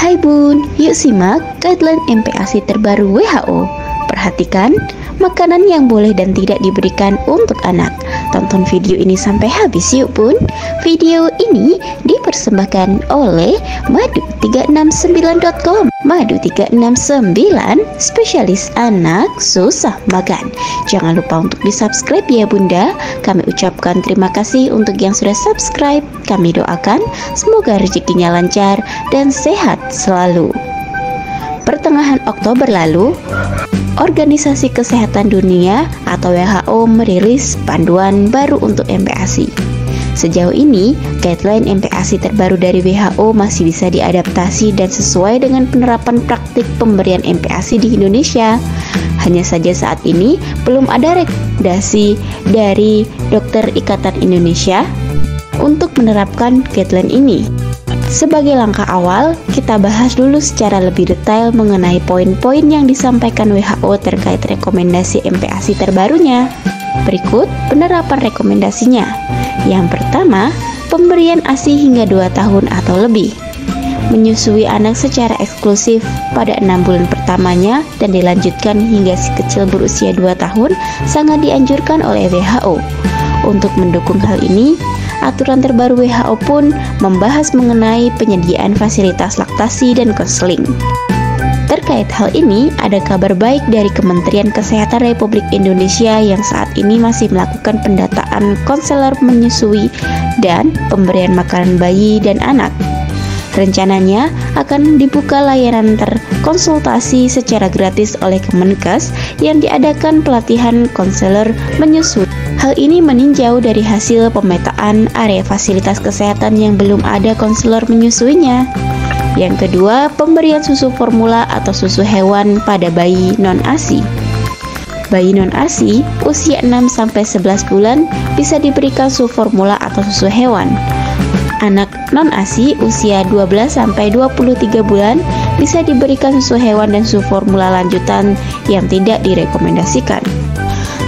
Hai Bun, yuk simak guideline MPASI terbaru WHO. Perhatikan makanan yang boleh dan tidak diberikan untuk anak. Tonton video ini sampai habis yuk Bun. Video ini dipersembahkan oleh madu369.com. Madu369, spesialis anak susah makan. Jangan lupa untuk di-subscribe ya Bunda. Kami ucapkan terima kasih untuk yang sudah subscribe. Kami doakan semoga rezekinya lancar dan sehat selalu. Pertengahan Oktober lalu, Organisasi Kesehatan Dunia atau WHO merilis panduan baru untuk MPASI. Sejauh ini, guideline MPASI terbaru dari WHO masih bisa diadaptasi dan sesuai dengan penerapan praktik pemberian MPASI di Indonesia. Hanya saja saat ini belum ada rekomendasi dari Dokter Ikatan Indonesia untuk menerapkan guideline ini. Sebagai langkah awal, kita bahas dulu secara lebih detail mengenai poin-poin yang disampaikan WHO terkait rekomendasi MPASI terbarunya. Berikut penerapan rekomendasinya. Yang pertama, pemberian ASI hingga 2 tahun atau lebih. Menyusui anak secara eksklusif pada 6 bulan pertamanya dan dilanjutkan hingga si kecil berusia 2 tahun sangat dianjurkan oleh WHO. Untuk mendukung hal ini, aturan terbaru WHO pun membahas mengenai penyediaan fasilitas laktasi dan konseling. Terkait hal ini, ada kabar baik dari Kementerian Kesehatan Republik Indonesia yang saat ini masih melakukan pendataan konselor menyusui dan pemberian makanan bayi dan anak. Rencananya akan dibuka layanan terkonsultasi secara gratis oleh Kemenkes yang diadakan pelatihan konselor menyusui. Hal ini meninjau dari hasil pemetaan area fasilitas kesehatan yang belum ada konselor menyusuinya. Yang kedua, pemberian susu formula atau susu hewan pada bayi non-ASI. Bayi non-ASI usia 6-11 bulan bisa diberikan susu formula atau susu hewan. Anak non-ASI usia 12-23 bulan bisa diberikan susu hewan dan susu formula lanjutan yang tidak direkomendasikan.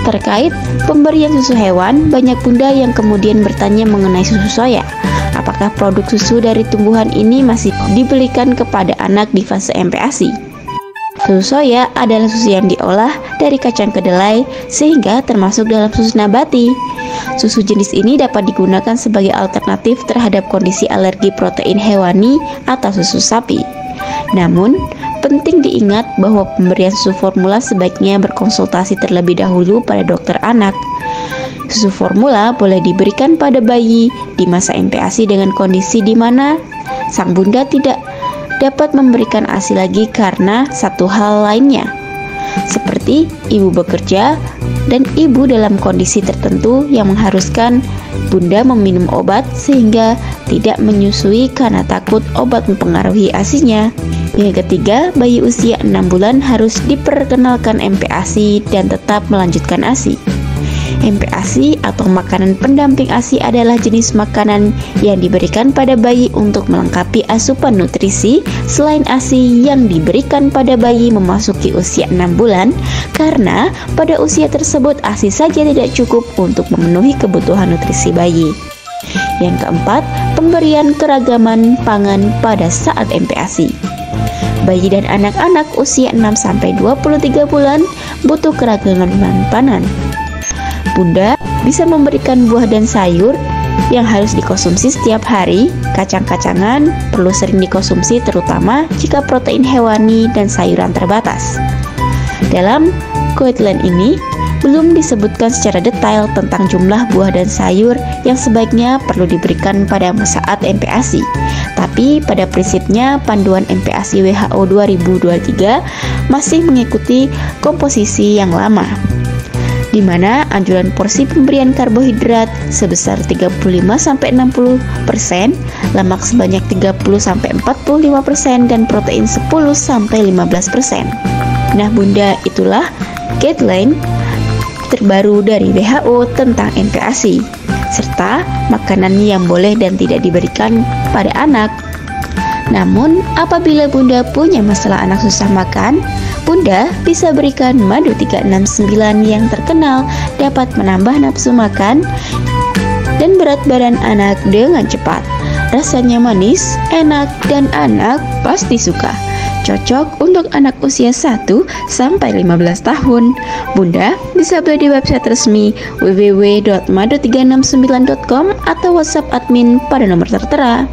Terkait pemberian susu hewan, banyak bunda yang kemudian bertanya mengenai susu soya. Apakah produk susu dari tumbuhan ini masih diberikan kepada anak di fase MPASI? Susu soya adalah susu yang diolah dari kacang kedelai sehingga termasuk dalam susu nabati. Susu jenis ini dapat digunakan sebagai alternatif terhadap kondisi alergi protein hewani atau susu sapi. Namun, penting diingat bahwa pemberian susu formula sebaiknya berkonsultasi terlebih dahulu pada dokter anak. Susu formula boleh diberikan pada bayi di masa MPASI dengan kondisi di mana sang bunda tidak dapat memberikan ASI lagi karena satu hal lainnya, seperti ibu bekerja dan ibu dalam kondisi tertentu yang mengharuskan bunda meminum obat sehingga tidak menyusui karena takut obat mempengaruhi ASI-nya. Yang ketiga, bayi usia 6 bulan harus diperkenalkan MPASI dan tetap melanjutkan ASI. MPASI atau makanan pendamping ASI adalah jenis makanan yang diberikan pada bayi untuk melengkapi asupan nutrisi selain ASI yang diberikan pada bayi memasuki usia 6 bulan karena pada usia tersebut ASI saja tidak cukup untuk memenuhi kebutuhan nutrisi bayi. Yang keempat, pemberian keragaman pangan pada saat MPASI. Bayi dan anak-anak usia 6-23 bulan butuh keragaman pangan. Bunda bisa memberikan buah dan sayur yang harus dikonsumsi setiap hari. Kacang-kacangan perlu sering dikonsumsi terutama jika protein hewani dan sayuran terbatas. Dalam guideline ini belum disebutkan secara detail tentang jumlah buah dan sayur yang sebaiknya perlu diberikan pada saat MPASI. Tapi pada prinsipnya panduan MPASI WHO 2023 masih mengikuti komposisi yang lama, di mana anjuran porsi pemberian karbohidrat sebesar 35-60%, lemak sebanyak 30-45%, dan protein 10-15%. Nah bunda, itulah guideline terbaru dari WHO tentang MPASI, serta makanan yang boleh dan tidak diberikan pada anak. Namun, apabila bunda punya masalah anak susah makan, bunda bisa berikan madu 369 yang terkenal dapat menambah nafsu makan dan berat badan anak dengan cepat. Rasanya manis, enak, dan anak pasti suka. Cocok untuk anak usia 1 sampai 15 tahun. Bunda bisa beli di website resmi www.madu369.com atau WhatsApp admin pada nomor tertera.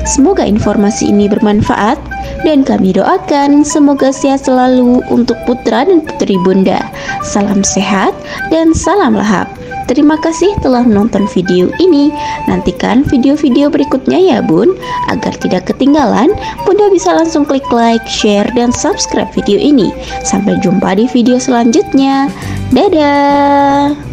Semoga informasi ini bermanfaat dan kami doakan semoga sehat selalu untuk putra dan putri Bunda. Salam sehat dan salam lahap. Terima kasih telah menonton video ini. Nantikan video-video berikutnya ya Bun. Agar tidak ketinggalan, Bunda bisa langsung klik like, share, dan subscribe video ini. Sampai jumpa di video selanjutnya. Dadah.